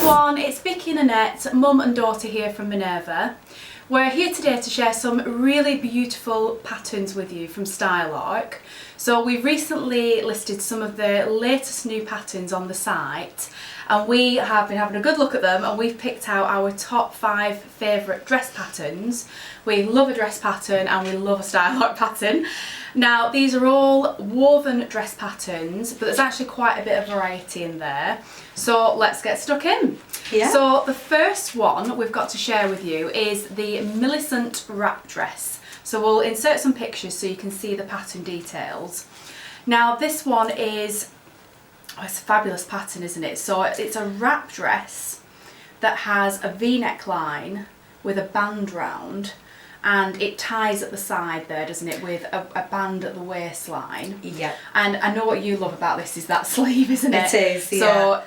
everyone, it's Vicki and Annette, mum and daughter here from Minerva. We're here today to share some really beautiful patterns with you from Style Arc. So we've recently listed some of the latest new patterns on the site, and we have been having a good look at them, and we've picked out our top 5 favourite dress patterns. We love a dress pattern and we love a Style Arc pattern. Now these are all woven dress patterns, but there's actually quite a bit of variety in there. So let's get stuck in. Yeah. So the first one we've got to share with you is the Millicent wrap dress. So we'll insert some pictures so you can see the pattern details. Now this one is, oh, it's a fabulous pattern, isn't it? So it's a wrap dress that has a V-neck line with a band round, and it ties at the side there, doesn't it, with a band at the waistline. Yeah. And I know what you love about this is that sleeve, isn't it? It is, So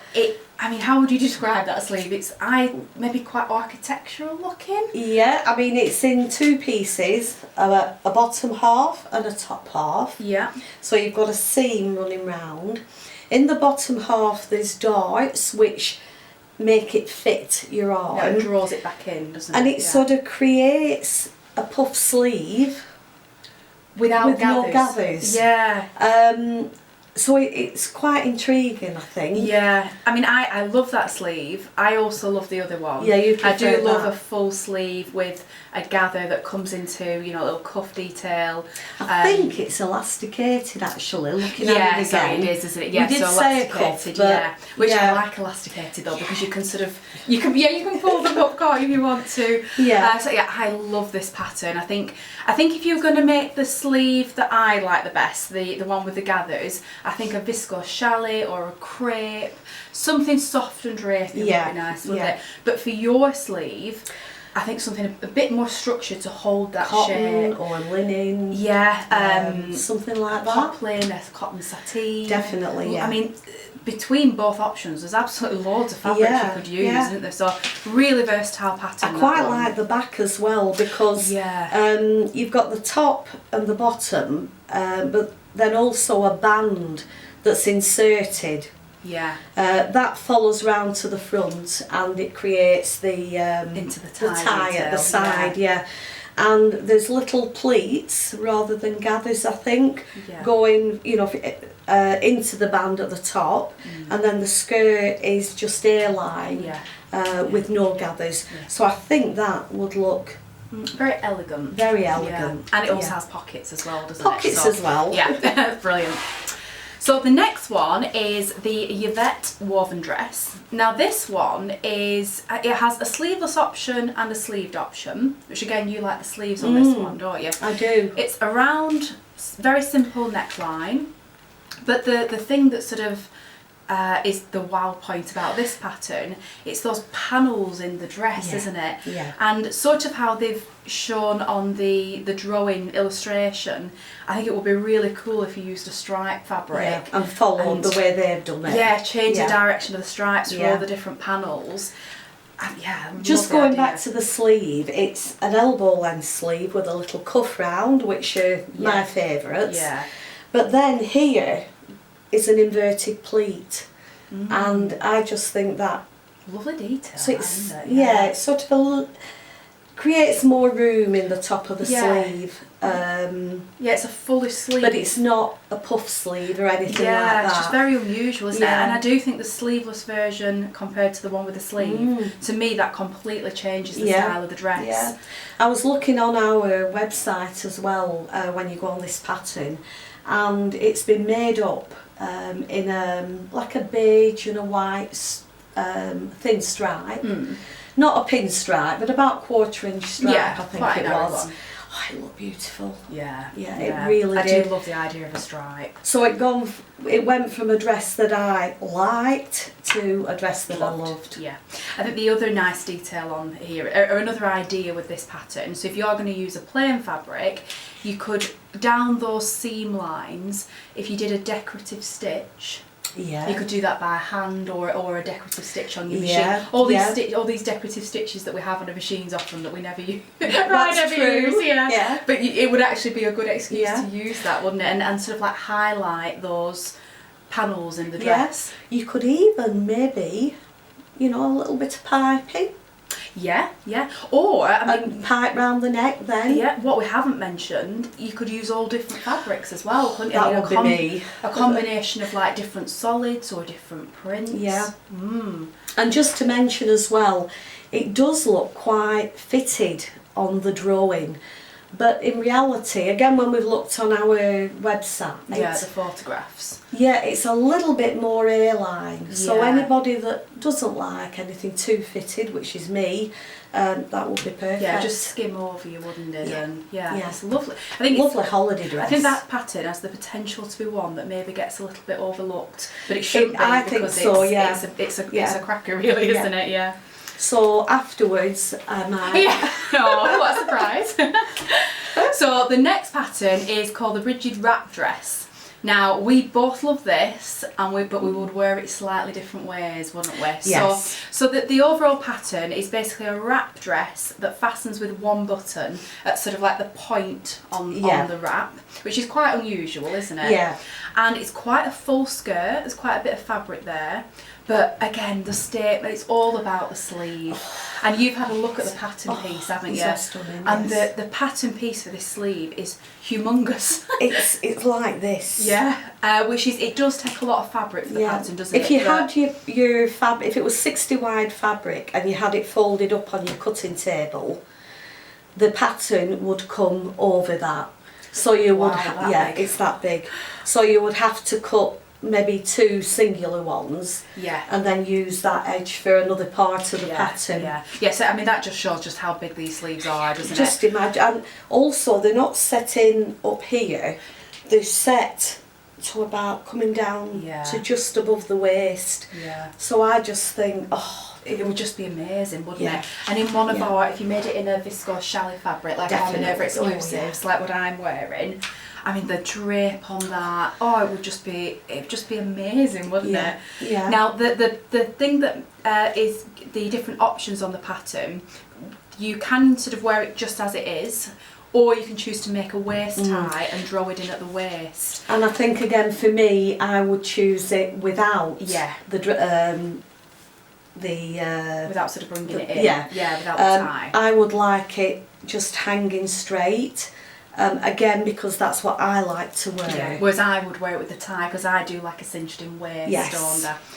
I mean, how would you describe that sleeve? It's maybe quite architectural looking. Yeah, I mean it's in 2 pieces, a bottom half and a top half. Yeah. So you've got a seam running round. In the bottom half there's darts which make it fit your arm. Yeah, it draws it back in, doesn't it? And it sort of creates a puff sleeve without no gathers. gathers. Yeah. So it's quite intriguing, I think. Yeah, I mean, I love that sleeve. I also love the other one. Yeah, you I do prefer love that. a full sleeve with a gather that comes into, you know, a little cuff detail. I think it's elasticated actually, looking yeah, at it so again. it is, isn't it? Yeah, we did so say a elasticated, cuff, but yeah. Which I yeah. like elasticated though, because you can sort of, you can pull them up, can't you, if you want to. Yeah. So yeah, I love this pattern. I think if you're going to make the sleeve that I like the best, the one with the gathers, I think a viscose chalet or a crepe, something soft and drapey would be nice, wouldn't it? But for your sleeve, I think something a bit more structured to hold that Cotton shape. or linen. Yeah, something like that. Poplin, a cotton sateen. Definitely, yeah. I mean, between both options, there's absolutely loads of fabrics you could use, isn't there? So really versatile pattern. I quite like the back as well because you've got the top and the bottom, but then also a band that's inserted. Yeah. That follows round to the front and it creates the into the tie at the detail, side, yeah. And there's little pleats rather than gathers, I think, going, you know, into the band at the top, and then the skirt is just A-line with no gathers. Yeah. So I think that would look very elegant. Very elegant. Yeah. And it also has pockets as well, doesn't Pockets it? So, as well. Yeah, brilliant. So the next one is the Yvette woven dress. Now this one is, it has a sleeveless option and a sleeved option, which again you like the sleeves on this one, don't you? I do. It's a round, very simple neckline, but the thing that sort of is the wow point about this pattern, it's those panels in the dress, isn't it? Yeah. And sort of how they've shown on the drawing illustration, I think it would be really cool if you used a stripe fabric and followed the way they've done it. Yeah, change the direction of the stripes for all the different panels. Just going back to the sleeve, it's an elbow length sleeve with a little cuff round, which are my favourites. Yeah. But then here is an inverted pleat, and I just think that lovely detail. So it's it sort of creates more room in the top of the sleeve. It's a fuller sleeve, but it's not a puff sleeve or anything like that. It's just very unusual, isn't it? And I do think the sleeveless version compared to the one with the sleeve, to me that completely changes the style of the dress. Yeah. I was looking on our website as well when you go on this pattern, and it's been made up in like a beige and a white thin stripe. Not a pin stripe, but about 1/4 inch stripe, I think it was. Oh, it looked beautiful. Yeah, it really did. I do love the idea of a stripe. So it went from a dress that I liked to a dress that I loved. Yeah, I think the other nice detail on here, or another idea with this pattern, so if you're going to use a plain fabric, you could down those seam lines, if you did a decorative stitch, Yeah. You could do that by hand or a decorative stitch on your machine. All these decorative stitches that we have on the machines often that we never use. That's true. Yeah. But it would actually be a good excuse to use that, wouldn't it? And sort of like highlight those panels in the dress. You could even maybe you know, a little bit of piping. Yeah, yeah. Or, I mean... And pipe round the neck then. Yeah, what we haven't mentioned, you could use all different fabrics as well, couldn't you? That would be me. A combination of like different solids or different prints. Yeah. And just to mention as well, it does look quite fitted on the drawing. But in reality, again, when we've looked on our website... Yeah, the photographs. Yeah, it's a little bit more airline. So Yeah. anybody that doesn't like anything too fitted, which is me, that would be perfect. Yeah, just skim over you, wouldn't it? Yeah. And yeah, Yeah. it's lovely. I think Lovely holiday dress. I think that pattern has the potential to be one that maybe gets a little bit overlooked, but it shouldn't be, I think because so, it's a cracker, really, isn't it? Yeah. So afterwards, Yeah. Oh, what a surprise! So the next pattern is called the rigid wrap dress. Now we both love this, but we would wear it slightly different ways, wouldn't we? Yes. So the overall pattern is basically a wrap dress that fastens with one button at sort of like the point on the wrap, which is quite unusual, isn't it? Yeah. And it's quite a full skirt. There's quite a bit of fabric there. But again, the statement, it's all about the sleeve. And you've had a look at the pattern piece, haven't you? So stunning, and yes. the pattern piece for this sleeve is humongous. It's like this. Yeah, which is, it does take a lot of fabric for the pattern, doesn't it? If you had your fabric, if it was 60 wide fabric and you had it folded up on your cutting table, the pattern would come over that. So you would, it's that big. So you would have to cut maybe 2 singular ones, and then use that edge for another part of the pattern. Yeah, so I mean that just shows just how big these sleeves are, doesn't it? Just imagine, and also they're not set in up here, they're set to about coming down to just above the waist. Yeah. So I just think, it would just be amazing, wouldn't it? And in one of our, if you made it in a viscose chalet fabric, like our Minerva exclusives, like what I'm wearing, I mean the drape on that, it would just be amazing, wouldn't it? Yeah. Now the thing that is the different options on the pattern, you can sort of wear it just as it is, or you can choose to make a waist tie and draw it in at the waist. And I think again for me, I would choose it without without sort of bringing it in. Yeah, without the tie. I would like it just hanging straight. Again, because that's what I like to wear. Yeah. Whereas I would wear it with the tie, because I do like a cinched in waist. Yes.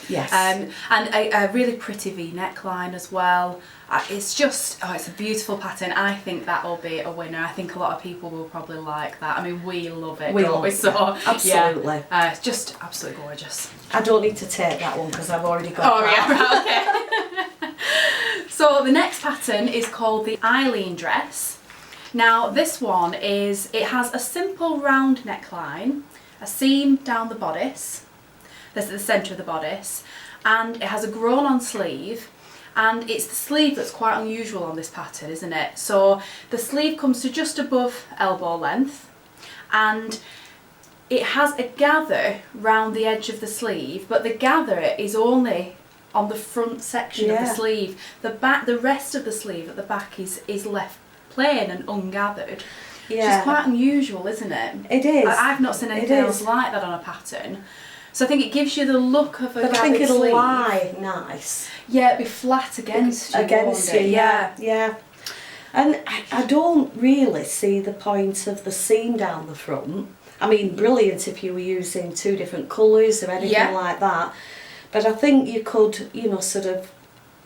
Yes. And a really pretty V neckline as well. It's just, it's a beautiful pattern. I think that'll be a winner. I think a lot of people will probably like that. I mean, we love it, don't we? So, absolutely. Yeah, it's just absolutely gorgeous. I don't need to take that one because I've already got that. Yeah, right, okay. So the next pattern is called the Eileen Dress. Now this one it has a simple round neckline, a seam down the bodice, that's at the centre of the bodice, and it has a grown on sleeve, and it's the sleeve that's quite unusual on this pattern, isn't it? So the sleeve comes to just above elbow length, and it has a gather round the edge of the sleeve, but the gather is only on the front section of the sleeve. The rest of the sleeve at the back is left plain and ungathered. Which is quite unusual, isn't it? It is. I've not seen anything else like that on a pattern. So I think it gives you the look of a gathered sleeve. But I think it'll lie nice. Yeah, it'd be flat against you. Yeah. And I don't really see the point of the seam down the front. I mean, brilliant if you were using 2 different colours or anything like that. But I think you could, sort of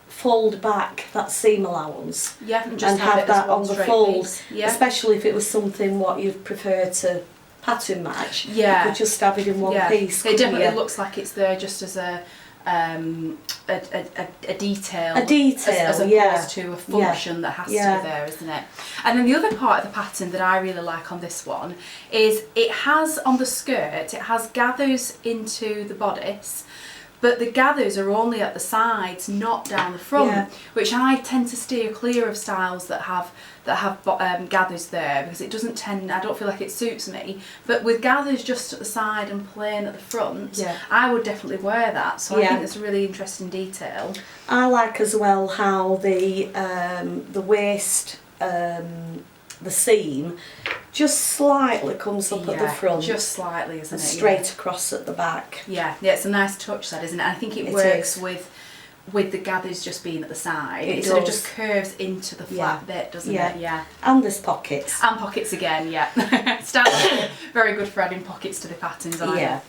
fold back that seam allowance and have that on the fold, especially if it was something what you'd prefer to pattern match. You could just have it in one piece. It definitely looks like it's there just as a detail, as opposed to a function that has to be there, isn't it? And then the other part of the pattern that I really like on this one is it has on the skirt, it has gathers into the bodice, but the gathers are only at the sides, not down the front, which I tend to steer clear of styles that have gathers there, because it doesn't tend, I don't feel like it suits me. But with gathers just at the side and plain at the front, I would definitely wear that. So I think it's a really interesting detail. I like as well how the waist, the seam, just slightly comes up at the front. Just slightly, isn't it? Straight across at the back. Yeah, it's a nice touch, that, isn't it? I think it works with with the gathers just being at the side. It sort of does. just curves into the flat bit, doesn't it? Yeah. And there's pockets. And pockets again, yeah. Stylish, very good for adding pockets to the patterns, aren't you?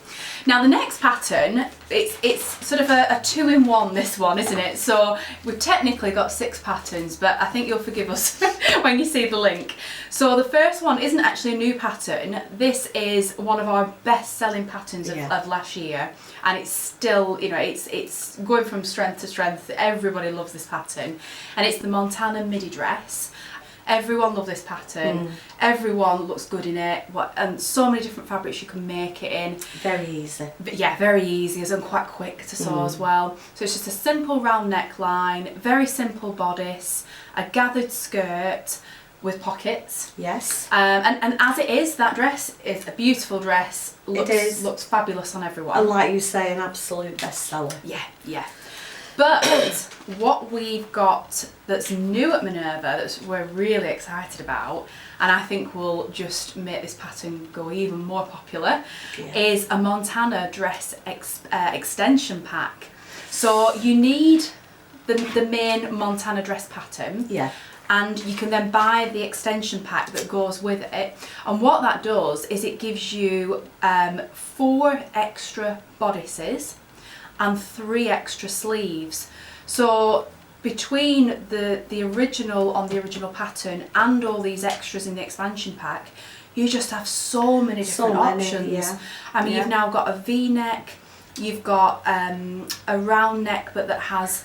Now the next pattern, it's sort of a 2-in-1, this one, isn't it? So we've technically got 6 patterns, but I think you'll forgive us when you see the link. So the first one isn't actually a new pattern. This is one of our best-selling patterns of last year, and it's still, you know, it's going from strength to strength. Everybody loves this pattern, and it's the Montana Midi dress. Everyone loves this pattern. Everyone looks good in it. And so many different fabrics you can make it in. Very easy. But yeah, very easy, and quite quick to sew as well. So it's just a simple round neckline, very simple bodice, a gathered skirt with pockets. Yes. And as it is, that dress is a beautiful dress. Looks fabulous on everyone. And like you say, an absolute bestseller. Yeah. But what we've got that's new at Minerva that we're really excited about, and I think will just make this pattern go even more popular, is a Montana dress extension pack. So you need the main Montana dress pattern. And you can then buy the extension pack that goes with it. And what that does is it gives you 4 extra bodices and 3 extra sleeves. So between the original on the original pattern and all these extras in the expansion pack, you just have so many different options. I mean, you've now got a V-neck, you've got a round neck but that has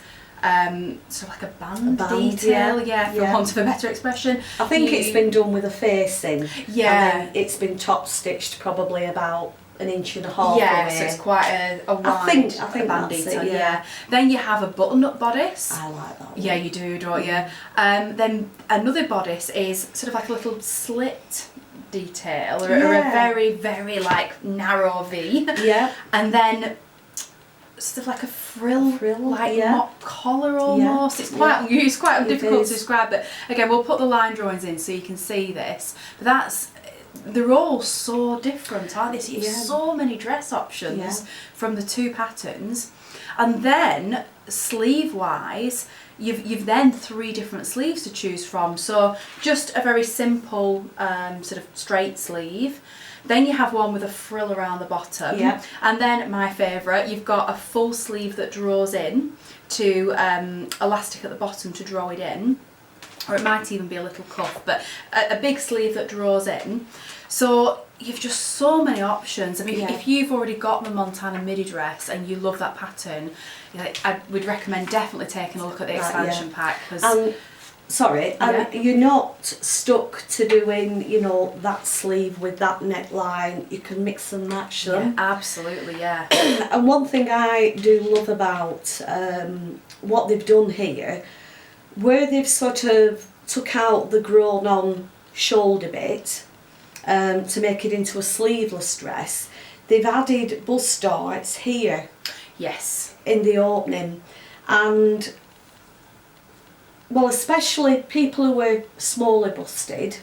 sort of like a band detail, for want of a better expression. I think it's been done with a facing. And then it's been top stitched probably about 1.5 inches away. So it's quite a wide I think band that's detail. it, Then you have a button-up bodice. I like that one. Yeah, you do, don't you? Then another bodice is sort of like a little slit detail, or a very, very like narrow V. And then sort of like a frill like mock collar almost. It's quite difficult to describe, but again we'll put the line drawings in so you can see this. But they're all so different, aren't they? So you have so many dress options from the 2 patterns. And then sleeve wise, you've then 3 different sleeves to choose from. So just a very simple sort of straight sleeve. Then you have one with a frill around the bottom. And then my favourite, you've got a full sleeve that draws in to elastic at the bottom to draw it in. Or it might even be a little cuff, but a big sleeve that draws in. So you've just so many options. I mean, if you've already got the Montana Midi dress and you love that pattern, I would recommend definitely taking a look at the expansion pack. And you're not stuck to doing, you know, that sleeve with that neckline. You can mix and match them. Absolutely, And one thing I do love about what they've done here, where they've sort of took out the grown on shoulder bit to make it into a sleeveless dress, they've added bust darts here in the opening. And well, especially people who are smaller busted,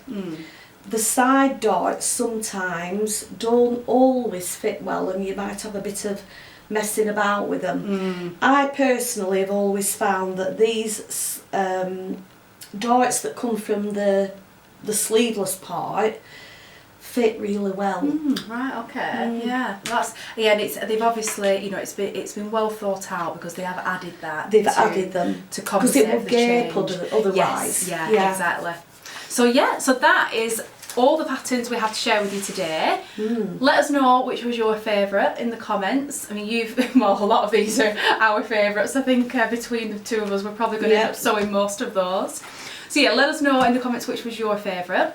the side darts sometimes don't always fit well, and you might have a bit of messing about with them. I personally have always found that these darts that come from the sleeveless part fit really well. Right, okay. And they've obviously, you know, it's been well thought out because they have added that. They've added them to compensate because it would gape otherwise. Exactly. So that is all the patterns we have to share with you today. Let us know which was your favourite in the comments. I mean, a lot of these are our favourites. I think between the 2 of us, we're probably going to end up sewing most of those. So let us know in the comments which was your favourite.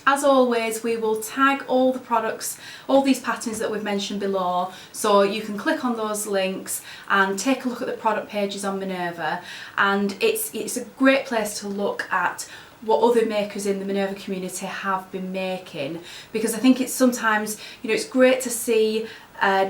As always, we will tag all the products, all these patterns that we've mentioned below, so you can click on those links and take a look at the product pages on Minerva. And it's a great place to look at what other makers in the Minerva community have been making, because I think it's sometimes, you know, it's great to see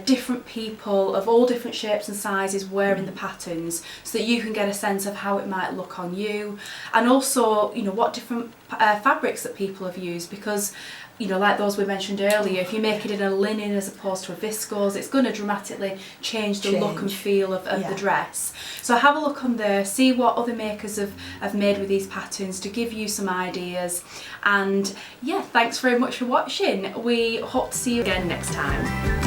different people of all different shapes and sizes wearing the patterns, so that you can get a sense of how it might look on you, and also, you know, what different fabrics that people have used, because, you know, like those we mentioned earlier, if you make it in a linen as opposed to a viscose, it's going to dramatically change the look and feel of the dress. So have a look on there, see what other makers have made with these patterns to give you some ideas. And yeah, thanks very much for watching. We hope to see you again next time.